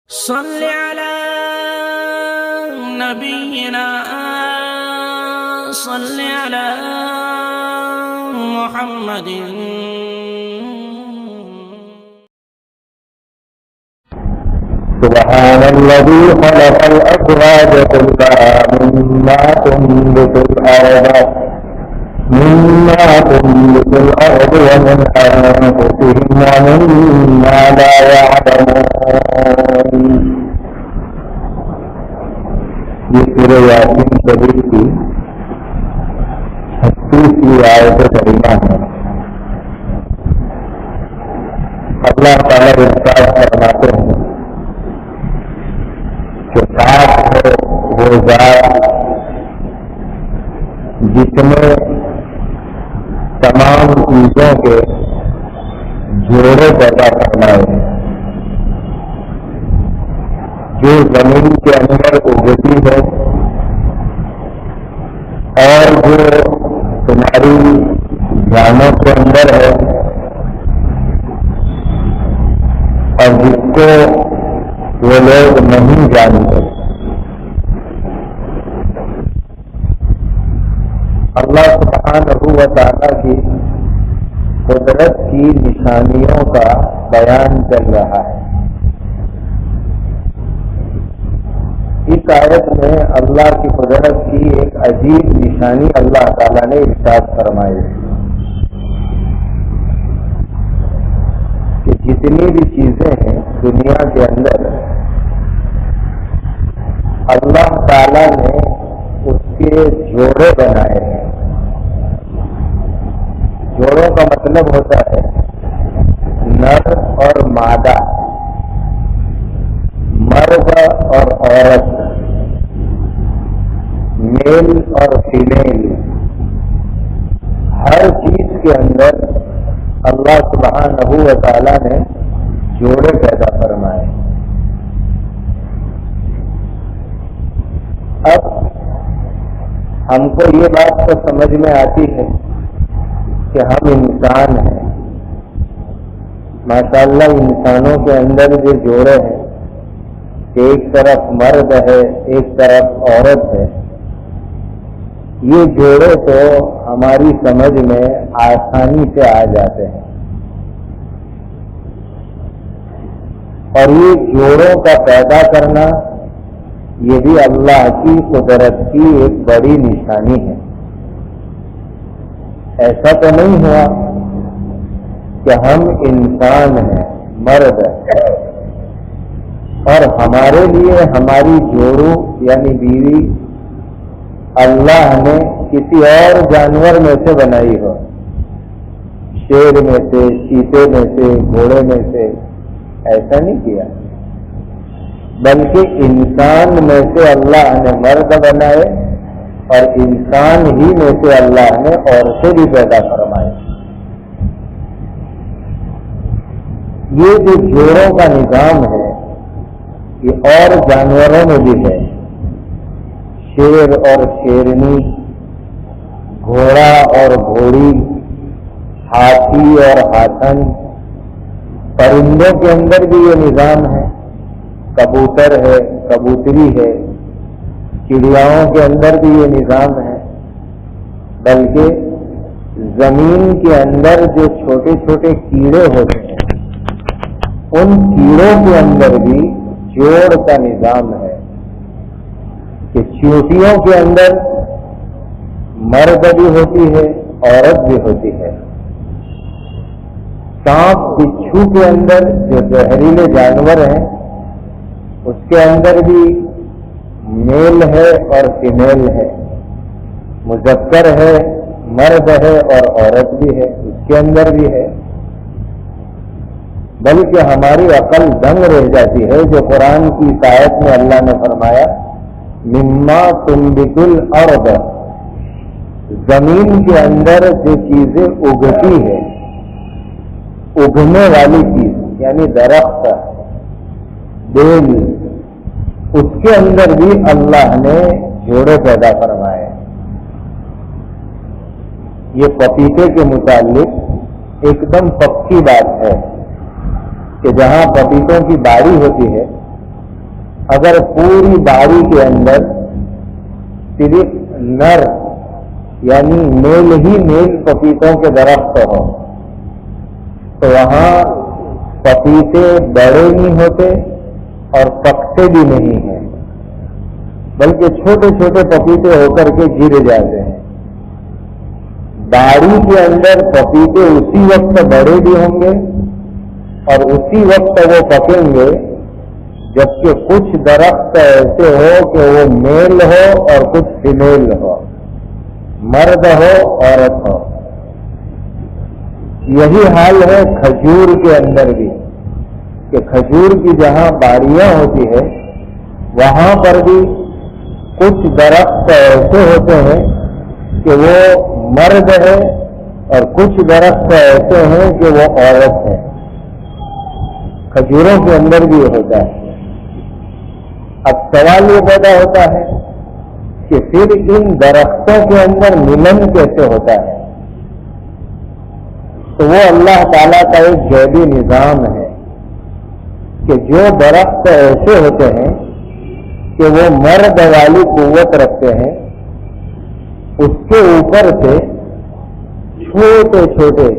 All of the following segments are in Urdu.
صل على نبينا صل على محمد سبحان الذي خلق الأزواج كلها مما تنبت الأرض ومن أنفسهم ومما لا يعلمون. یہ سورہ یاسین شریف کی 36ویں آیت کریمہ ہے. اللہ تعالیٰ ارشاد فرماتے ہیں کہ پاک ہے وہ ذات جس نے تمام چیزوں کے جوڑے پیدا فرمائے ہیں جو زمین کے اندر اگتی ہے اور جو تمہاری جانوں کے اندر ہے اور جس کو وہ لوگ نہیں جانتے. اللہ سبحانہ و تعالیٰ کی قدرت کی نشانیوں کا بیان چل رہا ہے. اس آیت میں اللہ کی قدرت کی ایک عجیب نشانی اللہ تعالیٰ نے ارشاد فرمائی کہ جتنی بھی چیزیں ہیں دنیا کے اندر اللہ تعالیٰ نے اس کے جوڑے بنائے ہیں. جوڑوں کا مطلب ہوتا ہے نر اور مادہ، مرد اور عورت، میل اور فیمیل. ہر چیز کے اندر اللہ سبحانہ و تعالیٰ نے جوڑے پیدا فرمائے. اب ہم کو یہ بات تو سمجھ میں آتی ہے کہ ہم انسان ہیں. ماشاءاللہ انسانوں کے اندر جو جوڑے ہیں کہ ایک طرف مرد ہے ایک طرف عورت ہے، یہ جوڑے تو ہماری سمجھ میں آسانی سے آ جاتے ہیں اور یہ جوڑوں کا پیدا کرنا یہ بھی اللہ کی قدرت کی ایک بڑی نشانی ہے. ایسا تو نہیں ہوا کہ ہم انسان ہیں، مرد ہیں اور ہمارے لیے ہماری جوڑوں یعنی بیوی اللہ نے کسی اور جانور میں سے بنائی ہو، شیر میں سے، چیتے میں سے، گھوڑے میں سے. ایسا نہیں کیا، بلکہ انسان میں سے اللہ نے مرد بنائے اور انسان ہی میں سے اللہ نے عورتیں بھی پیدا فرمائے. یہ جو جوڑوں کا نظام ہے یہ اور جانوروں میں بھی ہے. شیر اور شیرنی، گھوڑا اور گھوڑی، ہاتھی اور ہاتھن، پرندوں کے اندر بھی یہ نظام ہے. کبوتر ہے، کبوتری ہے، چڑیاؤں کے اندر بھی یہ نظام ہے. بلکہ زمین کے اندر جو چھوٹے چھوٹے کیڑے ہوتے ہیں ان کیڑوں کے اندر بھی جوڑ کا نظام ہے کہ چیونٹیوں کے اندر مرد بھی ہوتی ہے عورت بھی ہوتی ہے. سانپ بچھو کے اندر جو زہریلے جانور ہیں اس کے اندر بھی میل ہے اور فیمیل ہے، مذکر ہے، مرد ہے اور عورت بھی ہے، اس کے اندر بھی ہے. بلکہ ہماری عقل دنگ رہ جاتی ہے جو قرآن کی آیت میں اللہ نے فرمایا مما تنبت الارض، زمین کے اندر جو چیزیں اگتی ہے، اگنے والی چیز یعنی درخت، بیل، اس کے اندر بھی اللہ نے جوڑے پیدا فرمائے. یہ پپیتے کے متعلق ایک دم پکی بات ہے کہ جہاں پپیتوں کی باری ہوتی ہے اگر پوری باڑی کے اندر صرف نر یعنی میل ہی میل پپیتوں کے درخت ہو تو وہاں پپیتے بڑے نہیں ہوتے اور پکتے بھی نہیں ہیں، بلکہ چھوٹے چھوٹے پپیتے ہو کر کے گر جاتے ہیں۔ باڑی کے اندر پپیتے اسی وقت بڑے بھی ہوں گے اور اسی وقت وہ پکیں گے، جبکہ کچھ درخت ایسے ہو کہ وہ میل ہو اور کچھ فیمیل ہو، مرد ہو عورت ہو۔ یہی حال ہے کھجور کے اندر بھی، کہ کھجور کی جہاں باڑیاں ہوتی ہے وہاں پر بھی کچھ درخت ایسے ہوتے ہیں کہ وہ مرد ہے اور کچھ درخت ایسے ہیں کہ وہ عورت ہے۔ کھجوروں کے اندر بھی ہوتا ہے۔ اب سوال یہ پیدا ہوتا ہے کہ پھر ان درختوں کے اندر ملن کیسے ہوتا ہے؟ تو وہ اللہ تعالیٰ کا ایک غیبی نظام ہے کہ جو درخت ایسے ہوتے ہیں کہ وہ مرد والی قوت رکھتے ہیں، اس کے اوپر سے چھوٹے چھوٹے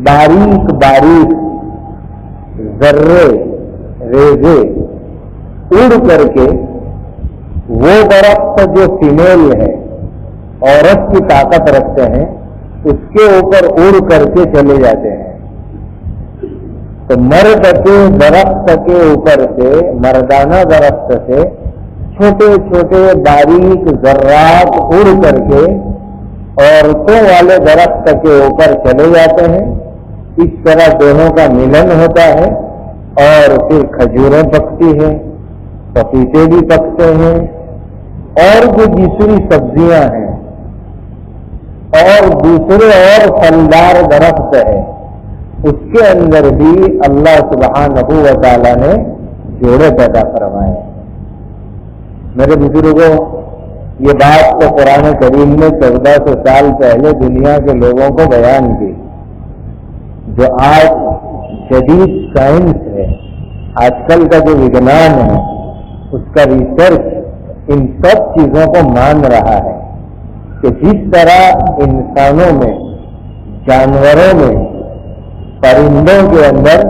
باریک باریک ذرے ریزے اڑ کر کے وہ درخت جو فیمیل ہے، عورت کی طاقت رکھتے ہیں، اس کے اوپر اڑ کر کے چلے جاتے ہیں۔ تو مرد کے درخت کے اوپر سے، مردانہ درخت سے چھوٹے چھوٹے باریک ذرات اڑ کر کے عورتوں والے درخت کے اوپر چلے جاتے ہیں۔ اس طرح دونوں کا ملن ہوتا ہے اور پھر کھجوریں پکتی ہیں، پپیتے بھی پکتے ہیں، اور جو دوسری سبزیاں ہیں اور دوسرے اور پھلدار درخت ہے، اس کے اندر بھی اللہ سبحانہ و تعالیٰ نے جوڑے پیدا فرمائے۔ میرے بزرگوں، یہ بات تو قرآن کریم نے 1400 سال پہلے دنیا کے لوگوں کو بیان کی۔ جو آج جدید سائنس ہے، آج کل کا جو وگنان ہے، اس کا ریسرچ ان سب چیزوں کو مان رہا ہے کہ جس طرح انسانوں میں، جانوروں میں، پرندوں کے اندر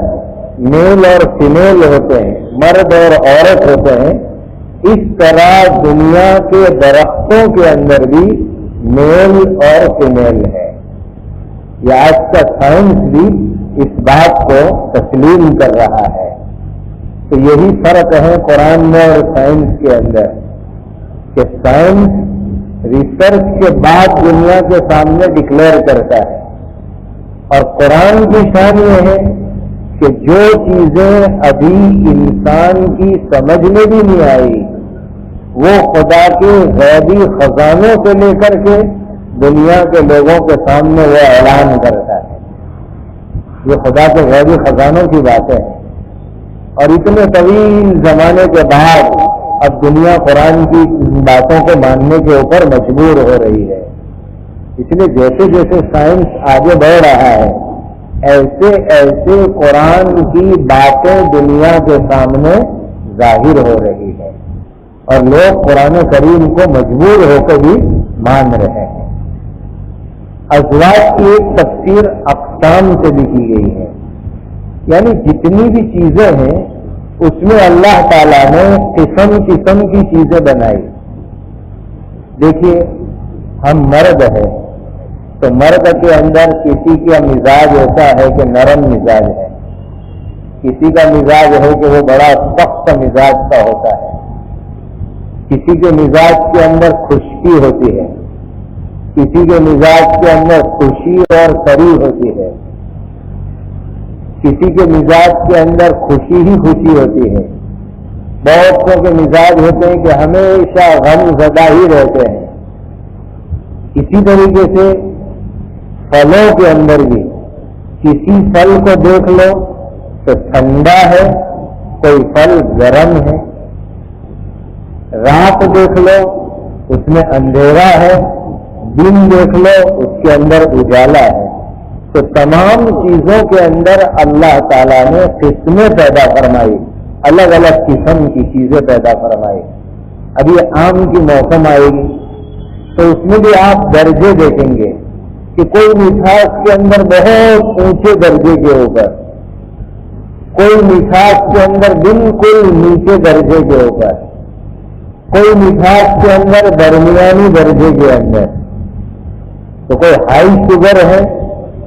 میل اور فیمیل ہوتے ہیں، مرد اور عورت ہوتے ہیں، اس طرح دنیا کے درختوں کے اندر بھی میل اور فیمیل ہے۔ یہ آج کا سائنس بھی اس بات کو تسلیم کر رہا ہے۔ تو یہی فرق ہے قرآن میں اور سائنس کے اندر، کہ سائنس ریسرچ کے بعد دنیا کے سامنے ڈکلیئر کرتا ہے، اور قرآن کی شان یہ ہے کہ جو چیزیں ابھی انسان کی سمجھ میں بھی نہیں آئی، وہ خدا کے غیبی خزانوں سے لے کر کے دنیا کے لوگوں کے سامنے وہ اعلان کرتا ہے۔ یہ خدا کے غیبی خزانوں کی باتیں ہیں، اور اتنے طویل زمانے کے بعد اب دنیا قرآن کی باتوں کو ماننے کے اوپر مجبور ہو رہی ہے۔ اس لیے جیسے جیسے سائنس آگے بڑھ رہا ہے، ایسے ایسے قرآن کی باتیں دنیا کے سامنے ظاہر ہو رہی ہے، اور لوگ قرآن کریم کو مجبور ہو کر بھی مان رہے ہیں۔ ازواج کی ایک تفسیر اقسام سے بھی کی گئی ہے، یعنی جتنی بھی چیزیں ہیں اس میں اللہ تعالیٰ نے قسم قسم کی چیزیں بنائی۔ دیکھیے، ہم مرد ہیں تو مرد کے اندر کسی کا مزاج ایسا ہے کہ نرم مزاج ہے، کسی کا مزاج ہے کہ وہ بڑا سخت مزاج کا ہوتا ہے، کسی کے مزاج کے اندر خشکی ہوتی ہے، کسی کے مزاج کے اندر خوشی اور سری ہوتی ہے، کسی کے مزاج کے اندر خوشی ہی خوشی ہوتی ہے، بہت سے کے مزاج ہوتے ہیں کہ ہمیشہ غم زدہ ہی رہتے ہیں۔ اسی طریقے سے پھلوں کے اندر بھی کسی پھل کو دیکھ لو تو ٹھنڈا ہے، کوئی پھل گرم ہے، رات دیکھ لو اس میں اندھیرا ہے، دن دیکھ لو اس کے اندر اجالا ہے۔ تو تمام چیزوں کے اندر اللہ تعالیٰ نے قسمیں پیدا فرمائی، الگ الگ قسم کی چیزیں پیدا فرمائے. ابھی آم کی موسم آئے گی تو اس میں بھی آپ درجے دیکھیں گے کہ کوئی مٹھاس کے اندر بہت اونچے درجے کے اوپر، کوئی مٹھاس کے اندر بالکل نیچے درجے کے اوپر، کوئی مٹھاس کے اندر درمیانی درجے کے اندر. تو کوئی ہائی شوگر ہے،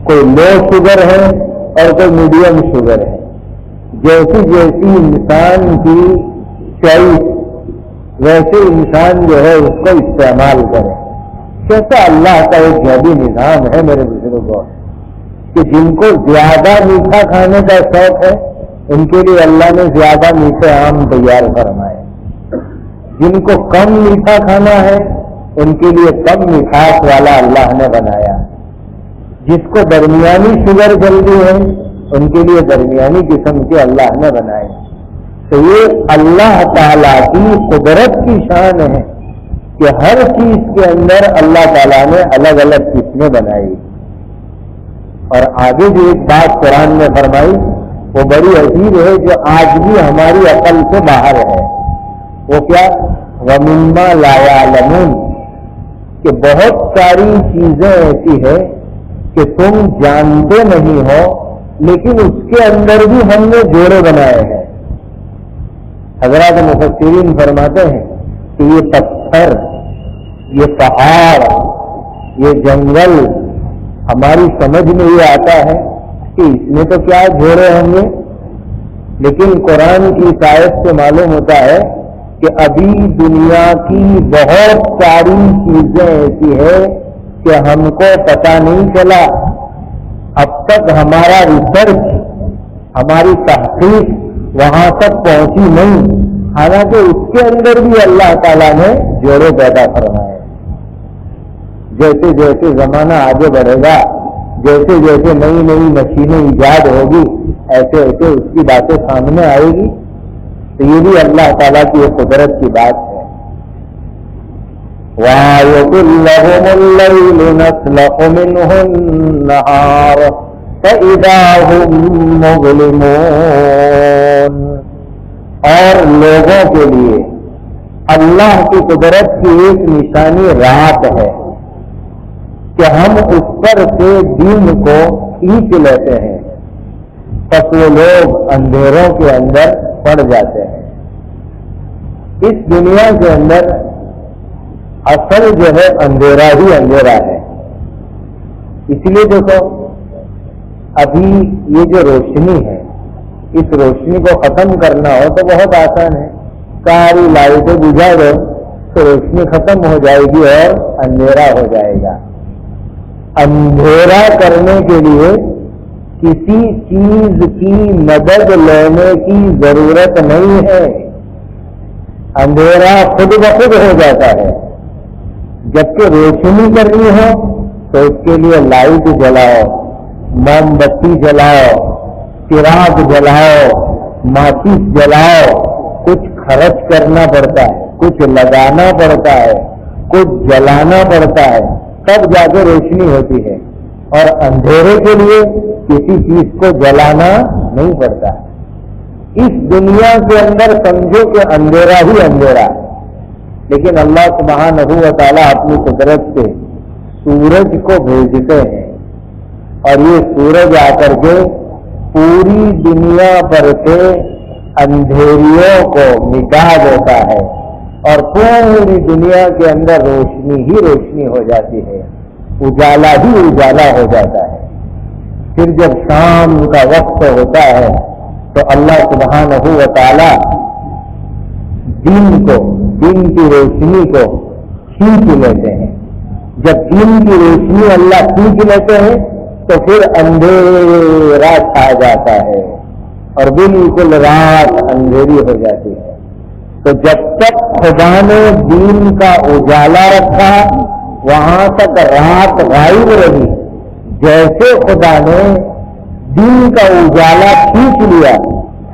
کوئی لو شوگر ہے اور کوئی میڈیم شوگر ہے. جیسی جیسی انسان کی چوائس ویسے انسان جو ہے اس کو استعمال کرے. کیسا اللہ کا ایک جادی نظام ہے میرے بزرگوں کہ جن کو زیادہ میٹھا کھانے کا شوق ہے ان کے لیے اللہ نے زیادہ میٹھے آم تیار فرمائے. جن کو کم میٹھا کھانا ہے ان کے لیے کم مٹھاس والا اللہ نے بنایا. جس کو درمیانی شوگر جلدی ہے ان کے لیے درمیانی قسم کے اللہ نے بنائے. تو یہ اللہ تعالیٰ کی قدرت کی شان ہے کہ ہر چیز کے اندر اللہ تعالیٰ نے الگ الگ قسمیں بنائی. اور آگے جو ایک بات قرآن نے فرمائی وہ بڑی عجیب ہے جو آج بھی ہماری عقل سے باہر ہے. وہ کیا؟ وَمِمَّا لَا يَعْلَمُونَ، کہ بہت ساری چیزیں ایسی ہے کہ تم جانتے نہیں ہو لیکن اس کے اندر بھی ہم نے جوڑے بنائے ہیں. حضرات مفسرین فرماتے ہیں کہ یہ پتھر، یہ پہاڑ، یہ جنگل ہماری سمجھ میں یہ آتا ہے کہ اس میں تو کیا جوڑے ہوں گے، لیکن قرآن کی آیت سے معلوم ہوتا ہے کہ ابھی دنیا کی بہت ساری چیزیں ایسی ہے کہ ہم کو پتہ نہیں چلا. اب تک ہمارا ریسرچ، ہماری تحقیق وہاں تک پہنچی نہیں، حالانکہ اس کے اندر بھی اللہ تعالیٰ نے جوڑے پیدا فرمائے. جیسے جیسے زمانہ آگے بڑھے گا، جیسے جیسے نئی نئی مشینیں ایجاد ہوگی، ایسے ایسے اس کی باتیں سامنے آئے گی. تو یہ بھی اللہ تعالیٰ کی ایک قدرت کی بات ہے. وَآيَةٌ لَهُمُ اللَّيْلُ نَسْلَخُ مِنْهُ النَّهَارَ فَإِذَا هُمْ مُظْلِمُونَ. اور لوگوں کے لیے اللہ کی قدرت کی ایک نشانی رات ہے کہ ہم اس پر سے دن کو کھینچ لیتے ہیں، پس وہ لوگ اندھیروں کے اندر پڑ جاتے ہیں. اس دنیا کے اندر اصل جو ہے اندھیرا ہی اندھیرا ہے. اس لیے دیکھو ابھی یہ جو روشنی ہے، اس روشنی کو ختم کرنا ہو تو بہت آسان ہے. ساری لائٹیں بجھا دو تو روشنی ختم ہو جائے گی اور اندھیرا ہو جائے گا. اندھیرا کرنے کے لیے کسی چیز کی مدد لینے کی ضرورت نہیں ہے. اندھیرا خود بخود ہو جاتا ہے. جبکہ روشنی کرنی ہو تو اس کے لیے لائٹ جلاؤ، موم بتی جلاؤ، چراغ جلاؤ، ماچس جلاؤ، کچھ خرچ کرنا پڑتا ہے، کچھ لگانا پڑتا ہے، کچھ جلانا پڑتا ہے، تب جا کے روشنی ہوتی ہے. اور اندھیرے کے لیے کسی چیز کو جلانا نہیں پڑتا. اس دنیا کے اندر سمجھو کہ اندھیرا ہی اندھیرا ہے. لیکن اللہ سبحانہ و تعالیٰ اپنی قدرت سے سورج کو بھیجتے ہیں اور یہ سورج آ کر کے پوری دنیا پر سے اندھیریوں کو مٹا دیتا ہے اور پوری دنیا کے اندر روشنی ہی روشنی ہو جاتی ہے، اجالا ہی اجالا ہو جاتا ہے. پھر جب شام کا وقت ہوتا ہے تو اللہ سبحانہ و تعالی دن کی روشنی کو کھینچ لیتے ہیں. جب دن کی روشنی اللہ کھینچ لیتے ہیں تو پھر اندھیرا چھا جاتا ہے اور بالکل رات اندھیری ہو جاتی ہے. تو جب تک خدا نے دین کا اجالا رکھا وہاں تک رات غائب رہی. جیسے خدا نے دین کا اجالا کھینچ لیا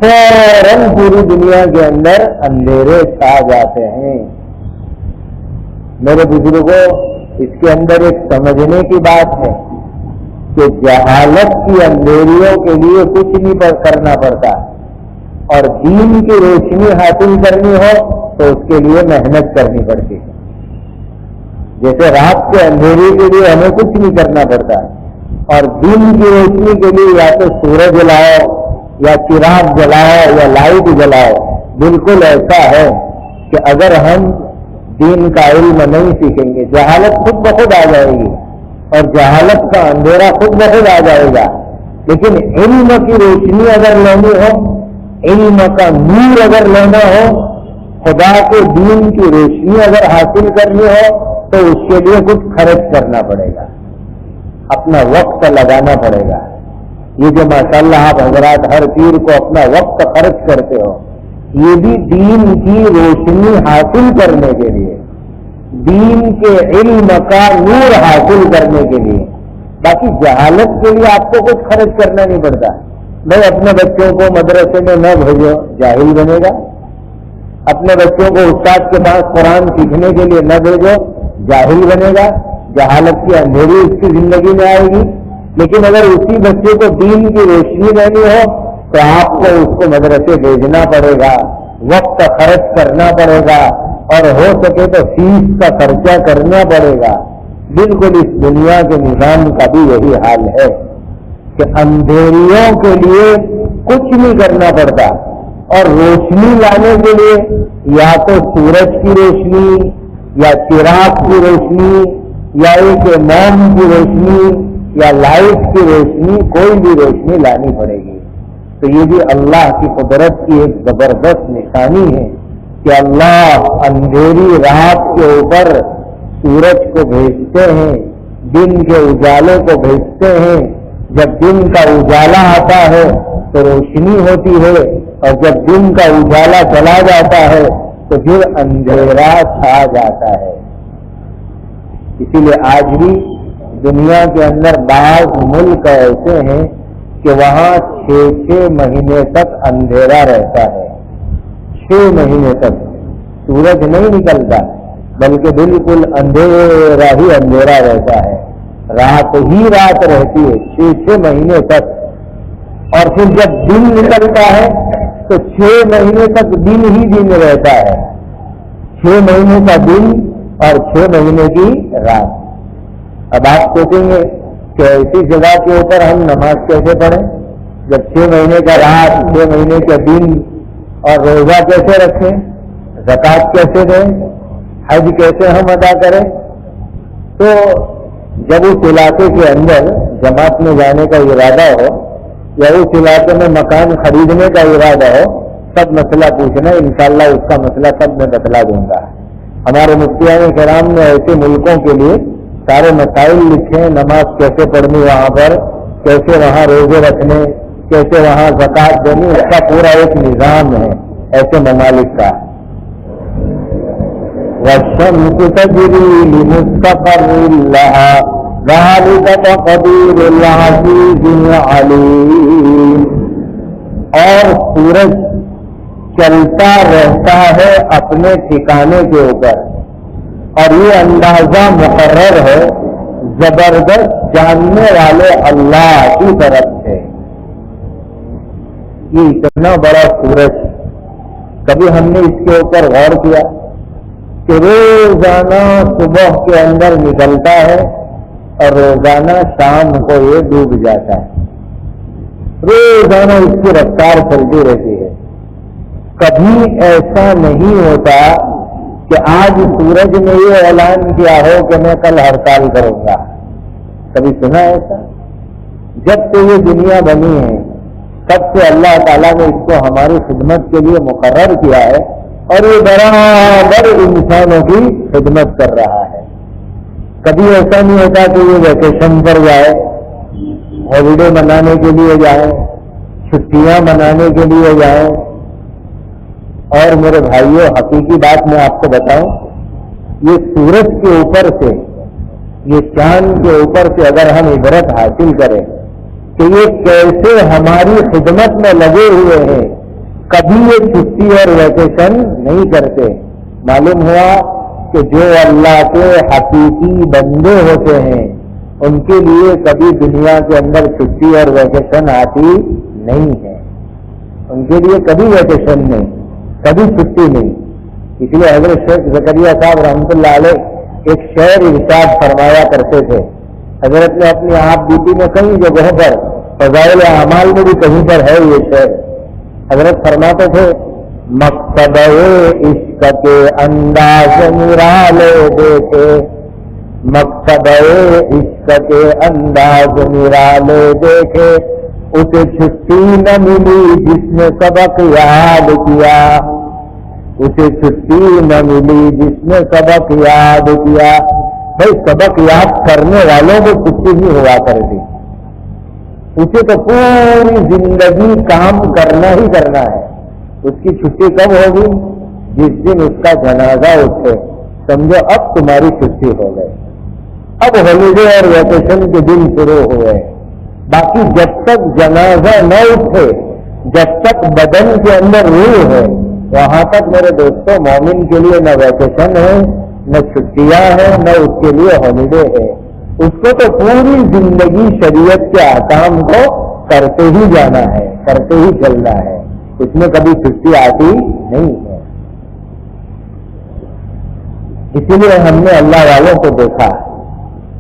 فوراً پوری دنیا کے اندر اندھیرے چھا جاتے ہیں. میرے بزرگوں، اس کے اندر ایک سمجھنے کی بات ہے کہ جہالت کی اندھیریوں کے لیے کچھ نہیں کرنا پڑتا. اور دین کی روشنی حاصل کرنی ہو تو اس کے لیے محنت کرنی پڑتی ہے. جیسے رات کے اندھیرے کے لیے ہمیں کچھ نہیں کرنا پڑتا اور دین کی روشنی کے لیے یا تو سورج جلاؤ یا چراغ جلاؤ یا لائٹ جلاؤ. بالکل ایسا ہے کہ اگر ہم دین کا علم نہیں سیکھیں گے جہالت خود بخود آ جائے گی اور جہالت کا اندھیرا خود بخود آ جائے گا. لیکن علم کی روشنی اگر لینی ہو، علم کا نور اگر لینا ہو، خدا کے دین کی روشنی اگر حاصل کرنی ہو تو اس کے لیے کچھ خرچ کرنا پڑے گا، اپنا وقت لگانا پڑے گا. یہ جو ماشاءاللہ آپ حضرات ہر پیر کو اپنا وقت خرچ کرتے ہو، یہ بھی دین کی روشنی حاصل کرنے کے لیے، دین کے علم کا نور حاصل کرنے کے لیے. باقی جہالت کے لیے آپ کو کچھ خرچ کرنا نہیں پڑتا. بھائی اپنے بچوں کو مدرسے میں نہ بھیجو، جاہل بنے گا. اپنے بچوں کو استاد کے پاس قرآن سیکھنے کے لیے نہ بھیجو، جاہل بنے گا. جہالت کی اندھیری اس کی زندگی میں آئے گی. لیکن اگر اسی بچے کو دین کی روشنی لینی ہو تو آپ کو اس کو مدرسے بھیجنا پڑے گا، وقت خرچ کرنا پڑے گا اور ہو سکے تو فیس کا خرچہ کرنا پڑے گا. بالکل اس دنیا کے نظام کا بھی یہی حال ہے کہ اندھیریوں کے لیے کچھ نہیں کرنا پڑتا اور روشنی لانے کے لیے یا تو سورج کی روشنی یا چراغ کی روشنی یا ایک موم کی روشنی یا لائٹ کی روشنی، کوئی بھی روشنی لانی پڑے گی. تو یہ بھی اللہ کی قدرت کی ایک زبردست نشانی ہے کہ اللہ اندھیری رات کے اوپر سورج کو بھیجتے ہیں، دن کے اجالے کو بھیجتے ہیں. جب دن کا اجالا آتا ہے تو روشنی ہوتی ہے اور جب دن کا اجالا چلا جاتا ہے تو پھر اندھیرا چھا جاتا ہے. اسی لیے آج بھی دنیا کے اندر بعض ملک ایسے ہیں کہ وہاں 6 مہینے تک اندھیرا رہتا ہے. 6 مہینے تک سورج نہیں نکلتا بلکہ بالکل اندھیرا ہی اندھیرا رہتا ہے، رات ہی رات رہتی ہے 6 مہینے تک. اور پھر جب دن نکلتا ہے تو 6 مہینے تک دن ہی دن رہتا ہے. 6 مہینے کا دن اور 6 مہینے کی رات. اب آپ سوچیں گے کہ ایسی جگہ کے اوپر ہم نماز کیسے پڑھیں جب 6 مہینے کا رات، 6 مہینے کا دن، اور روزہ کیسے رکھیں، زکوٰۃ کیسے دیں، حج کیسے ہم ادا کریں. تو جب اس علاقے کے اندر جماعت میں جانے کا ارادہ ہو یا اس علاقے میں مکان خریدنے کا ارادہ ہو، سب مسئلہ پوچھنا، انشاءاللہ اس کا مسئلہ سب میں بتلا دوں گا. ہمارے مفتیان کرام نے ایسے ملکوں کے لیے سارے مسائل لکھے، نماز کیسے پڑھنی وہاں پر، کیسے وہاں روزے رکھنے، کیسے وہاں زکوٰۃ دینی، اس کا پورا ایک نظام ہے ایسے ممالک کا. وَالشَّمْسُ تَجْرِي لِمُسْتَقَرٍّ لَهَا ذَلِكَ تَقْدِيرُ الْعَزِيزِ الْعَلِيمِ. اور سورج چلتا رہتا ہے اپنے ٹھکانے کے اوپر اور یہ اندازہ مقرر ہے زبردست جاننے والے اللہ کی طرف سے. یہ اتنا بڑا سورج، کبھی ہم نے اس کے اوپر غور کیا کہ روزانہ صبح کے اندر نکلتا ہے اور روزانہ شام کو یہ ڈوب جاتا ہے. روزانہ اس کی رفتار چلتی رہتی ہے. کبھی ایسا نہیں ہوتا کہ آج سورج نے یہ اعلان کیا ہو کہ میں کل ہڑتال کروں گا. کبھی سنا ایسا؟ جب سے یہ دنیا بنی ہے تب سے اللہ تعالیٰ نے اس کو ہماری خدمت کے لیے مقرر کیا ہے اور یہ برابر انسانوں کی خدمت کر رہا ہے. کبھی ایسا نہیں ہوتا کہ یہ ویکیشن پر جائے، ہالیڈے منانے کے لیے جائیں، چھٹیاں منانے کے لیے جائیں. اور میرے بھائیوں، حقیقی بات میں آپ کو بتاؤں، یہ سورج کے اوپر سے، یہ چاند کے اوپر سے اگر ہم عبرت حاصل کریں کہ یہ کیسے ہماری خدمت میں لگے ہوئے ہیں، کبھی یہ چھٹی اور ویکیشن نہیں کرتے. معلوم ہوا کہ جو اللہ کے حقیقی بندے ہوتے ہیں ان کے لیے کبھی دنیا کے اندر چھٹی اور ویکیشن آتی نہیں ہے. ان کے لیے کبھی ویکیشن نہیں، کبھی چھٹی نہیں. اس لیے حضرت شیخ زکریا صاحب رحمۃ اللہ علیہ ایک شعر ارشاد فرمایا کرتے تھے. حضرت نے اپنی آپ بیتی میں کئی جگہوں پر، فضائل اعمال میں بھی کہیں پر ہے یہ شعر. حضرت فرماتے تھے مقصد عشق کے انداز نرالے دیکھے، مقصد عشق کے انداز نرالے دیکھے، اسے چھٹی نہ ملی جس نے سبق یاد کیا، اسے چھٹی نہ ملی جس نے سبق یاد کیا. بھائی سبق یاد کرنے والوں کو چھٹی نہیں ہوا کرتی، اسے تو پوری زندگی کام کرنا ہی کرنا ہے. اس کی چھٹی کب ہوگی؟ جس دن اس کا جنازہ اٹھے، سمجھو اب تمہاری چھٹی ہو گئی، اب ہالیڈے اور ویکیشن کے دن شروع ہوئے. باقی جب تک جنازہ نہ اٹھے، جب تک بدن کے اندر روح ہے، وہاں تک میرے دوستوں مومن کے لیے نہ ویکیشن ہے، نہ چھٹیاں ہیں، نہ اس کے لیے ہالیڈے ہے. اس کو تو پوری زندگی شریعت کے احکام کو کرتے ہی جانا ہے، کرتے ہی چلنا ہے. اس میں کبھی چھٹی آتی نہیں ہے. اسی لیے ہم نے اللہ والوں کو دیکھا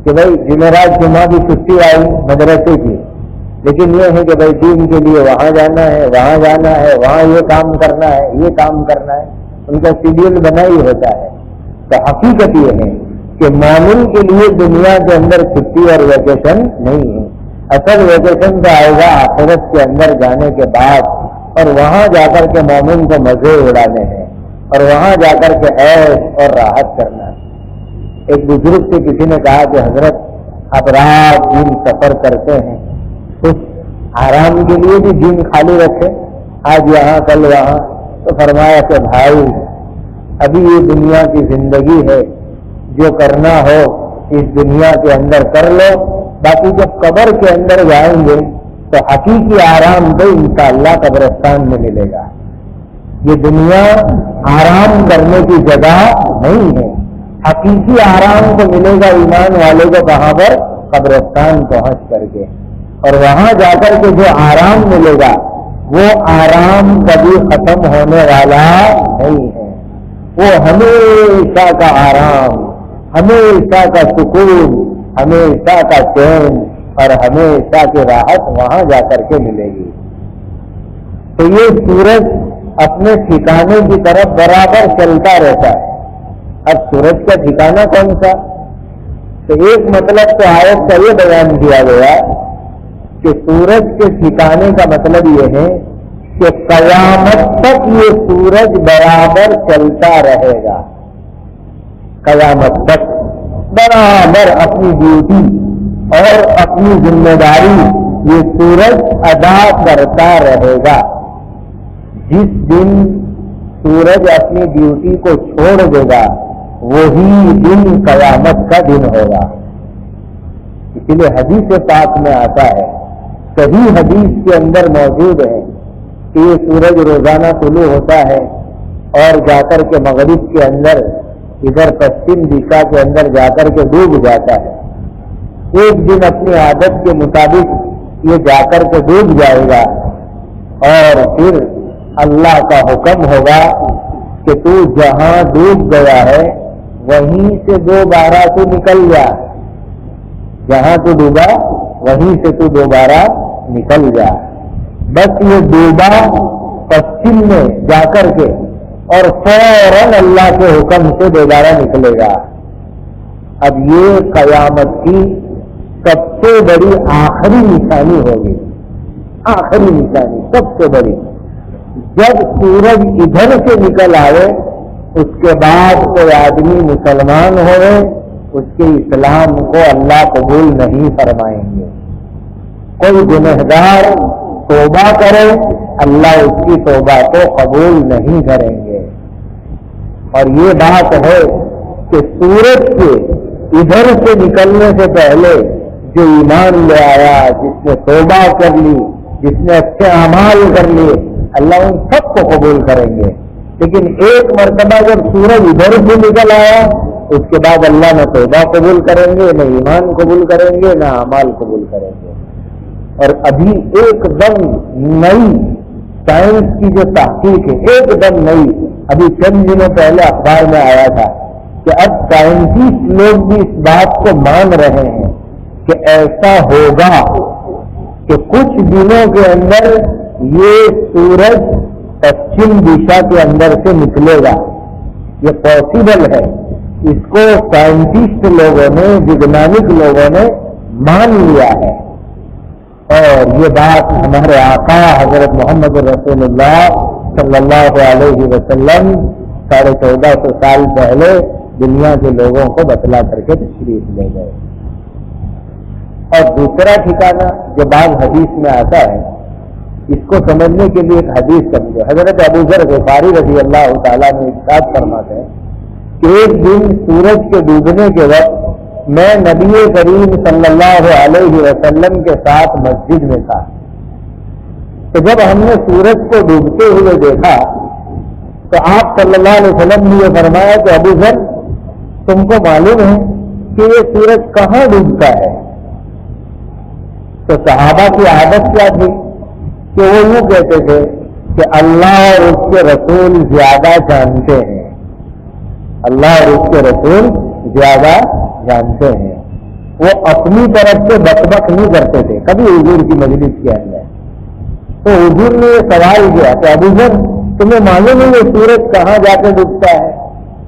کہ بھائی جمعرات جمعہ کی چھٹی آئی مدرسے کی، لیکن یہ ہے کہ بھائی دین کے لیے وہاں جانا ہے، وہاں جانا ہے، وہاں یہ کام کرنا ہے، یہ کام کرنا ہے. ان کا شیڈیول بنا ہی ہوتا ہے. تو حقیقت یہ ہے کہ مومن کے لیے دنیا کے اندر چھٹی اور ویکیشن نہیں ہے. اصل ویکیشن تو آئے گا آخرت کے اندر جانے کے بعد، اور وہاں جا کر کے مومن کو مزے اڑانے ہیں، اور وہاں جا کر کے عیش اور راحت کرنا ہے. ایک بزرگ سے کسی نے کہا کہ حضرت آپ رات دن سفر کرتے ہیں، کچھ آرام کے لیے بھی دن خالی رکھے، آج یہاں کل وہاں. تو فرمایا کہ بھائی ابھی یہ دنیا کی زندگی ہے، جو کرنا ہو اس دنیا کے اندر کر لو، باقی جب قبر کے اندر جائیں گے تو حقیقی آرام تو انشاءاللہ قبرستان میں ملے گا. یہ دنیا آرام کرنے کی جگہ نہیں ہے. حقیقی آرام تو ملے گا ایمان والے کو کہاں پر؟ قبرستان پہنچ کر کے. اور وہاں جا کر کے جو آرام ملے گا وہ آرام کبھی ختم ہونے والا نہیں ہے. وہ ہمیشہ کا آرام، ہمیشہ کا سکون، ہمیشہ کا چین اور ہمیشہ کی راحت وہاں جا کر کے ملے گی. تو یہ سورج اپنے ٹھکانے کی طرف برابر چلتا رہتا ہے. اب سورج کا ٹھکانہ کون سا؟ تو ایک مطلب تو آیت کا یہ بیان کیا گیا کہ سورج کے ٹھکانے کا مطلب یہ ہے کہ قیامت تک یہ سورج برابر چلتا رہے گا. قیامت تک برابر اپنی ڈیوٹی اور اپنی ذمہ داری یہ سورج ادا کرتا رہے گا. جس دن سورج اپنی ڈیوٹی کو چھوڑ دے گا وہی دن قیامت کا دن ہوگا. اسی لیے حدیث پاک میں آتا ہے، صحیح حدیث کے اندر موجود ہے کہ یہ سورج روزانہ طلوع ہوتا ہے اور جا کر کے مغرب کے اندر ادھر پشچم دشا کے اندر جا کر کے ڈوب جاتا ہے. ایک دن اپنی عادت کے مطابق یہ جا کر کے ڈوب جائے گا اور پھر اللہ کا حکم ہوگا کہ تو جہاں ڈوب گیا ہے وہیں سے دوبارہ تو نکل جا. جہاں تو ڈوبا وہیں سے تو دوبارہ نکل جا. بس یہ ڈوبا پشچم میں جا کر کے اور فوراً اللہ کے حکم سے دوبارہ نکلے گا. اب یہ قیامت کی سب سے بڑی آخری نشانی ہوگی. آخری نشانی سب سے بڑی. جب سورج ادھر سے نکل آئے اس کے بعد کوئی آدمی مسلمان ہوئے اس کے اسلام کو اللہ قبول نہیں فرمائیں گے. کوئی گنہگار توبہ کرے اللہ اس کی توبہ کو قبول نہیں کریں گے. اور یہ بات ہے کہ سورج کے ادھر سے نکلنے سے پہلے جو ایمان لے آیا، جس نے توبہ کر لی، جس نے اچھے اعمال کر لیے، اللہ ان سب کو قبول کریں گے. لیکن ایک مرتبہ جب سورج ادھر سے نکل آیا اس کے بعد اللہ نہ توبہ قبول کریں گے، نہ ایمان قبول کریں گے، نہ اعمال قبول کریں گے. اور ابھی ایک دم نئی سائنس کی جو تحقیق ہے ایک دم نئی، ابھی چند دنوں پہلے اخبار میں آیا تھا کہ اب سائنٹسٹ لوگ بھی اس بات کو مان رہے ہیں کہ ایسا ہوگا کہ کچھ دنوں کے اندر یہ سورج پچھم دشا کے اندر سے نکلے گا. یہ پاسبل ہے. اس کو سائنٹسٹ لوگوں نے، ویگنانک لوگوں نے مان لیا ہے. اور یہ بات ہمارے آقا حضرت محمد رسول اللہ صلی اللہ علیہ وسلم 1450 سال پہلے دنیا کے لوگوں کو بتلا کر کے تشریف لے گئے. اور دوسرا ٹھکانہ جو بعض حدیث میں آتا ہے، اس کو سمجھنے کے لیے ایک حدیث سمجھو. حضرت ابو ذر غفاری رضی اللہ تعالیٰ نے ارشاد فرماتے ہیں کہ ایک دن سورج کے ڈوبنے کے وقت میں نبی کریم صلی اللہ علیہ وسلم کے ساتھ مسجد میں تھا. تو جب ہم نے سورج کو ڈوبتے ہوئے دیکھا تو آپ صلی اللہ علیہ وسلم نے یہ فرمایا کہ ابو ذر تم کو معلوم ہے کہ یہ سورج کہاں ڈوبتا ہے؟ تو صحابہ کی عادت کیا تھی کہ وہ یوں کہتے تھے کہ اللہ اور اس کے رسول زیادہ جانتے ہیں. اللہ اور اس کے رسول زیادہ جانتے ہیں. وہ اپنی طرف سے بک نہیں کرتے تھے کبھی حضور کی مجلس کے اندر. تو حضور نے یہ سوال کیا کہ ابو ذر تمہیں معلوم ہے یہ سورج کہاں جا کے ڈوبتا ہے؟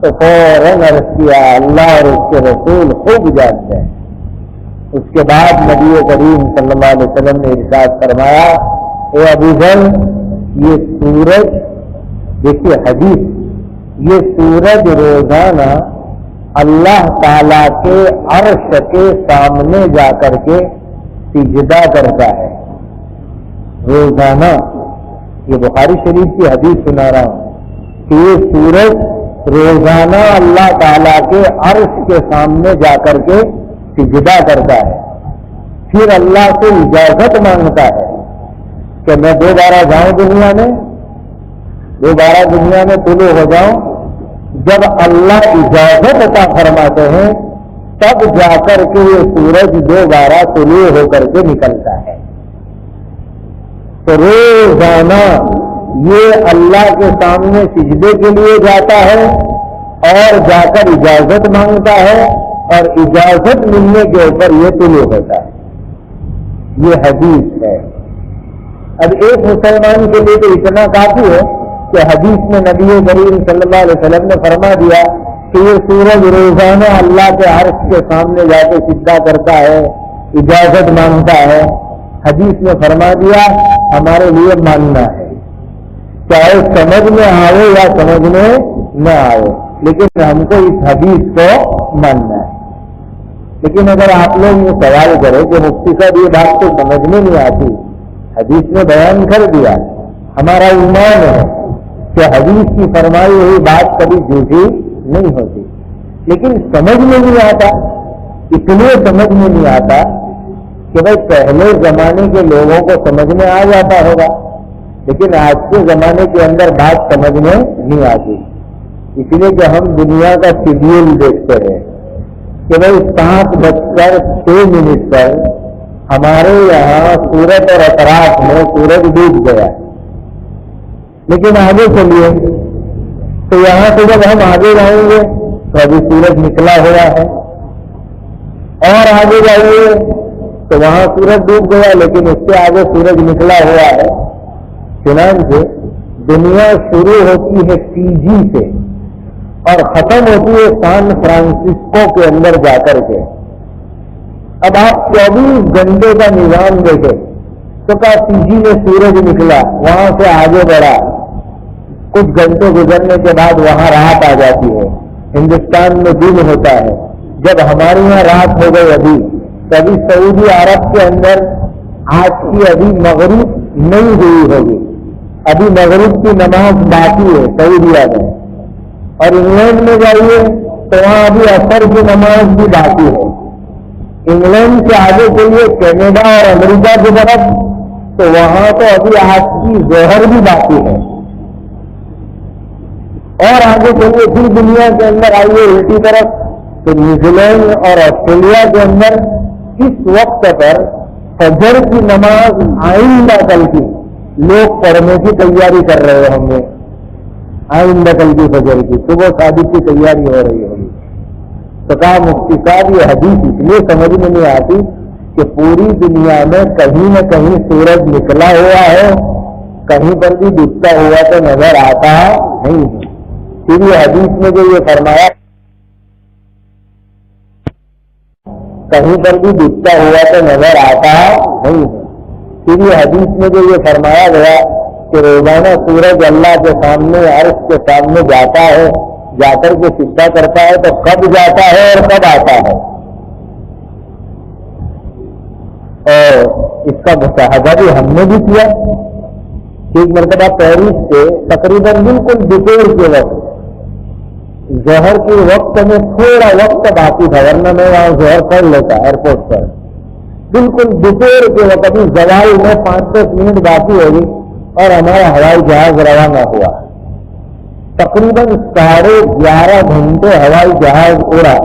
تو فوراً عرض کیا اللہ اور اس کے رسول خوب جانتے ہیں. اس کے بعد نبی کریم صلی اللہ علیہ وسلم نے ارشاد فرمایا اے ابو ذر یہ سورج، دیکھیے حدیث، یہ سورج روزانہ اللہ تعالی کے عرش کے سامنے جا کر کے سجدہ کرتا ہے. روزانہ، یہ بخاری شریف کی حدیث سنا رہا ہوں کہ یہ سورج روزانہ اللہ تعالی کے عرش کے سامنے جا کر کے سجدہ کرتا ہے. پھر اللہ سے اجازت مانگتا ہے کہ میں دوبارہ جاؤں دنیا میں، دوبارہ دنیا میں طلوع ہو جاؤں. جب اللہ اجازت عطا فرماتے ہیں تب جا کر کے یہ سورج دوبارہ طلوع ہو کر کے نکلتا ہے. تو روزانہ یہ اللہ کے سامنے سجدے کے لیے جاتا ہے اور جا کر اجازت مانگتا ہے اور اجازت ملنے کے اوپر یہ طلوع ہوتا ہے. یہ حدیث ہے. اب ایک مسلمان کے لیے تو اتنا کافی ہے کہ حدیث میں نبی کریم صلی اللہ علیہ وسلم نے فرما دیا کہ یہ سورج روزانہ اللہ کے عرش کے سامنے جا کے سجدہ کرتا ہے، اجازت مانگتا ہے. حدیث میں فرما دیا ہمارے لیے ماننا ہے، چاہے سمجھ میں آئے یا سمجھ میں نہ آئے، لیکن ہم کو اس حدیث کو ماننا ہے. لیکن اگر آپ لوگ یہ سوال کریں کہ مفتی صاحب یہ بات تو سمجھ میں نہیں آتی، حدیث نے بیان کر دیا، ہمارا ایمان ہے کہ حدیث کی فرمائی ہوئی بات کبھی جھوٹی نہیں ہوتی، لیکن سمجھ میں نہیں آتا. اس لیے سمجھ میں نہیں آتا کہ بھائی پہلے زمانے کے لوگوں کو سمجھ میں آ جاتا ہوگا، لیکن آج کے زمانے کے اندر بات سمجھ میں نہیں آتی. اس لیے کہ ہم دنیا کا شیڈیول دیکھتے ہیں کہ بھائی 7:06 پر ہمارے یہاں سورج اور اطراف میں سورج ڈوب گیا. لیکن آگے چلیے تو یہاں سے جب ہم آگے جائیں گے تو ابھی سورج نکلا ہوا ہے، اور آگے جائیے تو وہاں سورج ڈوب گیا لیکن اس سے آگے سورج نکلا ہوا ہے. چنانچہ دنیا شروع ہوتی ہے فیجی سے اور ختم ہوتی ہے سان فرانسسکو کے اندر جا کر کے. اب آپ 24 گھنٹے کا نظام دیکھیں تو کہا فیجی میں سورج نکلا، وہاں سے آگے بڑھا، کچھ گھنٹے گزرنے کے بعد وہاں رات آ جاتی ہے. ہندوستان میں دن ہوتا ہے. جب ہمارے یہاں رات ہو گئی ابھی سعودی عرب کے اندر آج کی ابھی مغرب نہیں ہوئی ہوگی، ابھی مغرب کی نماز باقی ہے سعودیہ میں. اور انگلینڈ میں جائیے تو وہاں ابھی عصر کی نماز بھی باقی ہے. انگلینڈ سے آگے چلیے کینیڈا اور امریکہ کی طرف تو وہاں تو ابھی آج کی ظہر بھی باقی ہے. اور آگے چلیے پھر دنیا کے اندر آئیے الٹی طرف تو نیوزی لینڈ اور آسٹریلیا کے اندر اس وقت پر فجر کی نماز آئندہ کل کی لوگ پڑھنے کی تیاری کر رہے ہوں گے، آئندہ کل کی فجر کی صبح شادی کی تیاری ہو رہی ہوگی، تو کہا مفتی صاحب یہ حدیث اس لیے سمجھ میں نہیں آتی کہ پوری دنیا میں کہیں نہ کہیں سورج نکلا ہوا ہے، کہیں پر بھی ڈوبتا ہوا تو نظر آتا نہیں ہے۔ پھر یہ حدیث میں جو یہ فرمایا کہیں پر بھی ڈوبتا ہوا تو نظر آتا نہیں ہے، پھر یہ حدیث میں جو یہ فرمایا گیا کہ روزانہ سورج اللہ کے سامنے عرش کے سامنے جاتا ہے، جا کر کے سجدہ کرتا ہے، تو کب جاتا ہے اور کب آتا ہے، اور اس کا مشاہدہ بھی ہم نے بھی کیا۔ ایک مرتبہ پیرس سے تقریباً بالکل دوپہر کے وقت، ظہر کے وقت میں تھوڑا وقت باقی تھا، ورنہ میں وہاں ظہر پڑھ لیتا ایئرپورٹ پر، بالکل دوپہر کے وقت ابھی زوال میں 5-10 منٹ باقی ہوگی اور ہمارا ہوائی جہاز روانہ ہوا۔ تقریباً 11.5 گھنٹے ہوائی جہاز اڑا،